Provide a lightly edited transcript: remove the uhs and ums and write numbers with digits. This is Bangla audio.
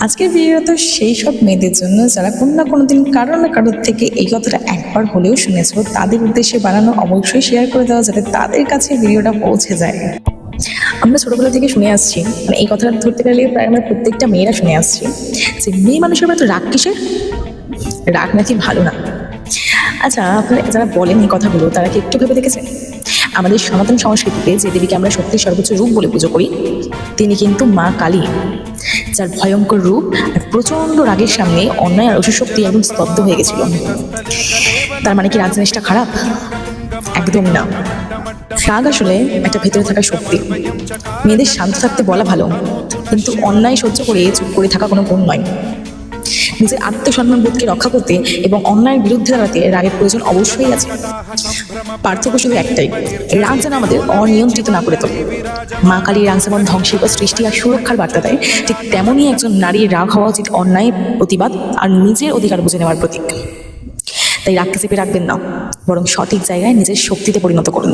আজকের ভিডিও তো সেই সব মেয়েদের জন্য যারা কোনো না কোনো দিন কারো না কারোর থেকে এই কথাটা একবার হলেও শুনেছো, তাদের উদ্দেশ্যে বানানো, অবশ্যই শেয়ার করে দেওয়া যাতে তাদের কাছে ভিডিওটা পৌঁছে যায়। আমরা ছোটবেলা থেকে শুনে আসছি, মানে এই কথাটা ধরতে গেলে প্রায় আমরা প্রত্যেকটা মেয়েরা শুনে আসছি যে মেয়ে মানুষের তো রাগ কিসের, রাগ নাকি ভালো না। আচ্ছা, আপনারা যারা বলেন এই কথাগুলো তারা কি একটু ভেবে দেখেছেন আমাদের সনাতন সংস্কৃতিতে যে দেবীকে আমরা সত্যি সর্বোচ্চ রূপ বলে পুজো করি, তিনি কিন্তু মা কালী, যার ভয়ঙ্কর রূপ আর প্রচণ্ড রাগের সামনে অন্যায় আর অসুশক্তি একদম স্তব্ধ হয়ে গেছিল। তার মানে কি রাগ জিনিসটা খারাপ? একদম না। রাগ আসলে একটা ভেতরে থাকা শক্তি। মেয়েদের শান্ত থাকতে বলা ভালো, কিন্তু অন্যায় সহ্য করে চুপ করে থাকা কোনো গুণ নয়। নিজের আত্মসম্মান বোধকে রক্ষা করতে এবং অন্যায়ের বিরুদ্ধে দাঁড়াতে রাগের প্রয়োজন অবশ্যই আছে। পার্থক্য শুধু একটাই, রাগ যেন আমাদের অনিয়ন্ত্রিত না করে তোলে। মা কালীর রাগ যেমন ধ্বংসের বা সৃষ্টি আর সুরক্ষার বার্তা দেয়, ঠিক তেমনই একজন নারীর রাগ হওয়া উচিত অন্যায় প্রতিবাদ আর নিজের অধিকার বুঝে নেওয়ার প্রতীক। তাই রাগকে চেপে রাখবেন না, বরং সঠিক জায়গায় নিজের শক্তিতে পরিণত করুন।